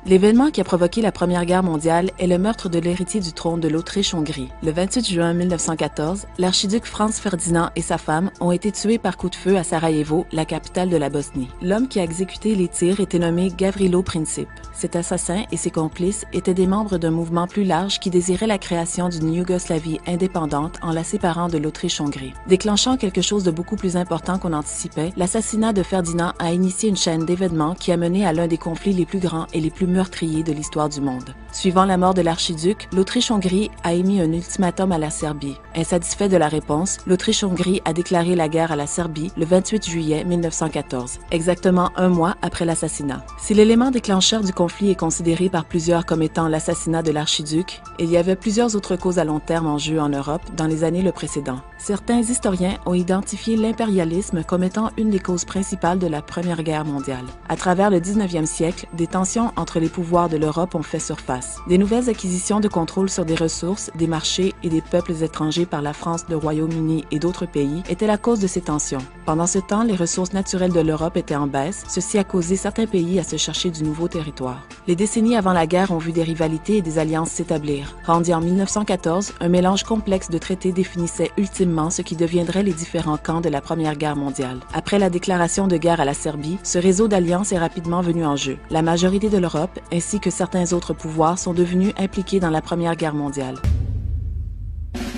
L'événement qui a provoqué la Première Guerre mondiale est le meurtre de l'héritier du trône de l'Autriche-Hongrie. Le 28 juin 1914, l'archiduc Franz Ferdinand et sa femme ont été tués par coup de feu à Sarajevo, la capitale de la Bosnie. L'homme qui a exécuté les tirs était nommé Gavrilo Princip. Cet assassin et ses complices étaient des membres d'un mouvement plus large qui désirait la création d'une Yougoslavie indépendante en la séparant de l'Autriche-Hongrie. Déclenchant quelque chose de beaucoup plus important qu'on anticipait, l'assassinat de Ferdinand a initié une chaîne d'événements qui a mené à l'un des conflits les plus grands et les plus meurtriers de l'histoire du monde. Suivant la mort de l'archiduc, l'Autriche-Hongrie a émis un ultimatum à la Serbie. Insatisfait de la réponse, l'Autriche-Hongrie a déclaré la guerre à la Serbie le 28 juillet 1914, exactement un mois après l'assassinat. Si l'élément déclencheur du conflit est considéré par plusieurs comme étant l'assassinat de l'archiduc, il y avait plusieurs autres causes à long terme en jeu en Europe dans les années le précédent. Certains historiens ont identifié l'impérialisme comme étant une des causes principales de la Première Guerre mondiale. À travers le 19e siècle, des tensions entre les pouvoirs de l'Europe ont fait surface. Des nouvelles acquisitions de contrôle sur des ressources, des marchés et des peuples étrangers par la France, le Royaume-Uni et d'autres pays étaient la cause de ces tensions. Pendant ce temps, les ressources naturelles de l'Europe étaient en baisse, ceci a causé certains pays à se chercher du nouveau territoire. Les décennies avant la guerre ont vu des rivalités et des alliances s'établir. Rendu en 1914, un mélange complexe de traités définissait ultimement ce qui deviendrait les différents camps de la Première Guerre mondiale. Après la déclaration de guerre à la Serbie, ce réseau d'alliances est rapidement venu en jeu. La majorité de l'Europe, ainsi que certains autres pouvoirs, sont devenus impliqués dans la Première Guerre mondiale.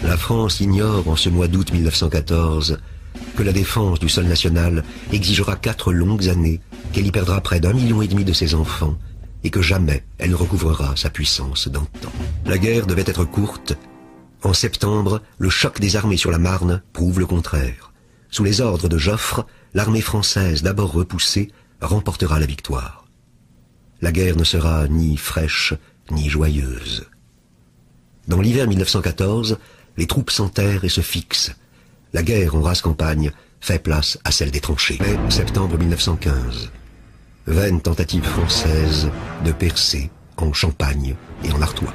La France ignore en ce mois d'août 1914 que la défense du sol national exigera 4 longues années, qu'elle y perdra près d'1,5 million de ses enfants et que jamais elle ne recouvrera sa puissance d'antan. La guerre devait être courte. En septembre, le choc des armées sur la Marne prouve le contraire. Sous les ordres de Joffre, l'armée française, d'abord repoussée, remportera la victoire. La guerre ne sera ni fraîche ni joyeuse. Dans l'hiver 1914, les troupes s'enterrent et se fixent. La guerre en rase campagne fait place à celle des tranchées. Mai, septembre 1915. Vaine tentative française de percer en Champagne et en Artois.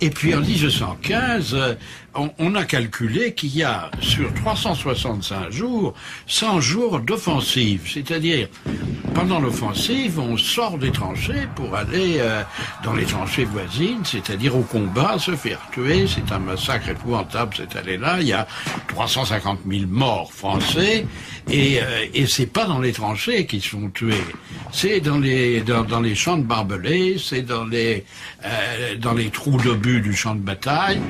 Et puis en 1915, on a calculé qu'il y a sur 365 jours, 100 jours d'offensive. C'est-à-dire, pendant l'offensive, on sort des tranchées pour aller dans les tranchées voisines, c'est-à-dire au combat, se faire tuer. C'est un massacre épouvantable cette année-là. Il y a 350 000 morts français. Et c'est pas dans les tranchées qu'ils sont tués. C'est dans les champs de barbelés, c'est dans les trous d'obus du champ de bataille.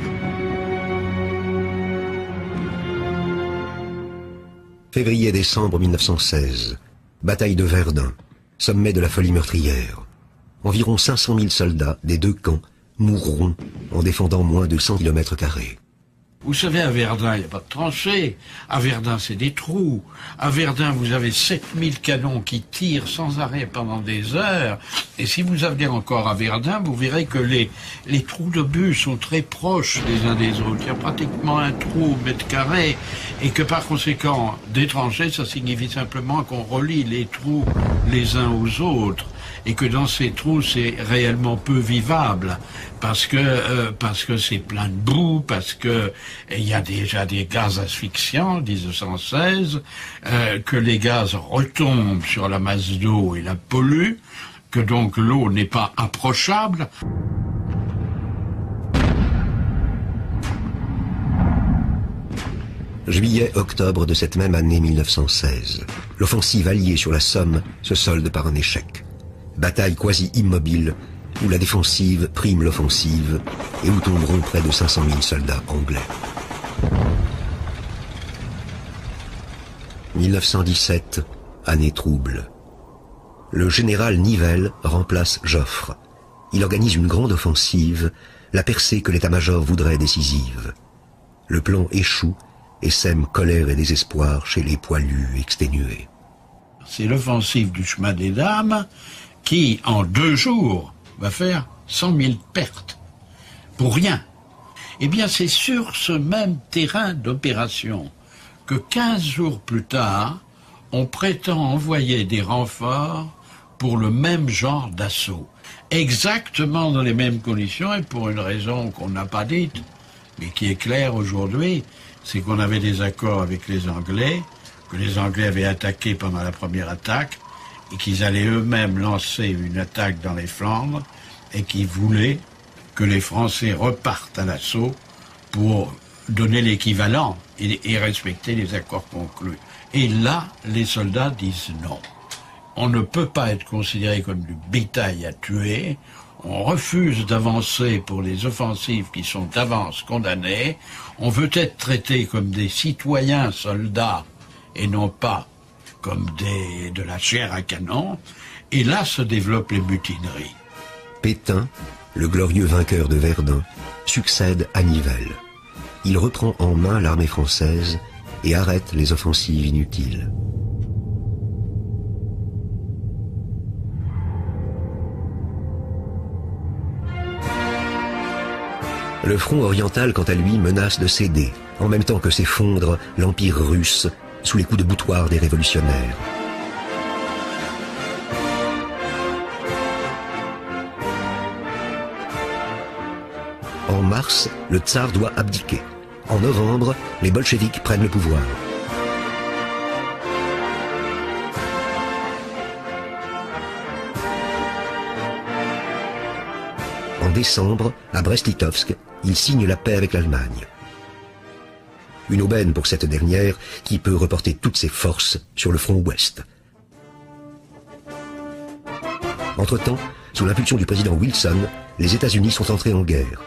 Février-décembre 1916. Bataille de Verdun. Sommet de la folie meurtrière. Environ 500 000 soldats des deux camps mourront en défendant moins de 100 km². Vous savez, à Verdun, il n'y a pas de tranchées. À Verdun, c'est des trous. À Verdun, vous avez 7000 canons qui tirent sans arrêt pendant des heures. Et si vous allez encore à Verdun, vous verrez que les trous d'obus sont très proches les uns des autres. Il y a pratiquement un trou au mètre carré. Et que par conséquent, des tranchées, ça signifie simplement qu'on relie les trous les uns aux autres. Et que dans ces trous, c'est réellement peu vivable. Parce que c'est plein de boue, parce que il y a déjà des gaz asphyxiants, 1916, que les gaz retombent sur la masse d'eau et la polluent, que donc l'eau n'est pas approchable. Juillet-octobre de cette même année 1916. L'offensive alliée sur la Somme se solde par un échec. Bataille quasi immobile, où la défensive prime l'offensive et où tomberont près de 500 000 soldats anglais. 1917, année trouble. Le général Nivelle remplace Joffre. Il organise une grande offensive, la percée que l'état-major voudrait décisive. Le plan échoue et sème colère et désespoir chez les poilus exténués. C'est l'offensive du chemin des dames qui, en 2 jours, va faire 100 000 pertes. Pour rien. Eh bien, c'est sur ce même terrain d'opération que 15 jours plus tard, on prétend envoyer des renforts pour le même genre d'assaut. Exactement dans les mêmes conditions et pour une raison qu'on n'a pas dite, mais qui est claire aujourd'hui, c'est qu'on avait des accords avec les Anglais, que les Anglais avaient attaqué pendant la première attaque, qu'ils allaient eux-mêmes lancer une attaque dans les Flandres et qui voulaient que les Français repartent à l'assaut pour donner l'équivalent et respecter les accords conclus. Et là, les soldats disent non. On ne peut pas être considéré comme du bétail à tuer. On refuse d'avancer pour les offensives qui sont d'avance condamnées. On veut être traité comme des citoyens soldats et non pas comme de la chair à canon. Et là se développent les mutineries. Pétain, le glorieux vainqueur de Verdun, succède à Nivelles. Il reprend en main l'armée française et arrête les offensives inutiles. Le front oriental, quant à lui, menace de céder, en même temps que s'effondre l'Empire russe sous les coups de boutoir des révolutionnaires. En mars, le tsar doit abdiquer. En novembre, les bolcheviks prennent le pouvoir. En décembre, à Brest-Litovsk, il signe la paix avec l'Allemagne. Une aubaine pour cette dernière qui peut reporter toutes ses forces sur le front ouest. Entre-temps, sous l'impulsion du président Wilson, les États-Unis sont entrés en guerre.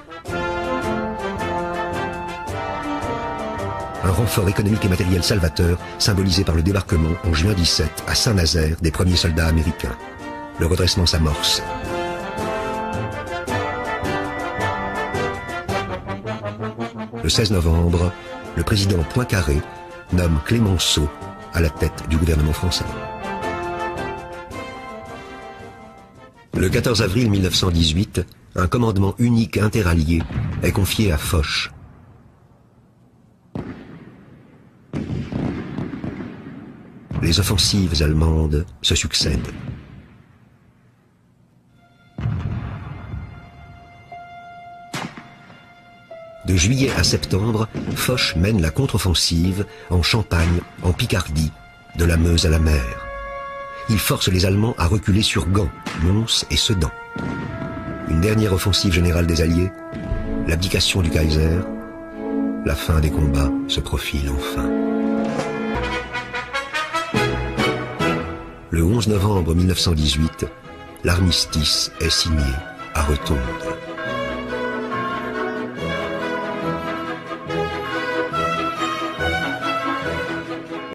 Un renfort économique et matériel salvateur, symbolisé par le débarquement en juin 17 à Saint-Nazaire des premiers soldats américains. Le redressement s'amorce. Le 16 novembre, le président Poincaré nomme Clémenceau à la tête du gouvernement français. Le 14 avril 1918, un commandement unique interallié est confié à Foch. Les offensives allemandes se succèdent. De juillet à septembre, Foch mène la contre-offensive en Champagne, en Picardie, de la Meuse à la mer. Il force les Allemands à reculer sur Gand, Mons et Sedan. Une dernière offensive générale des Alliés, l'abdication du Kaiser, la fin des combats se profile enfin. Le 11 novembre 1918, l'armistice est signé à Rotonde.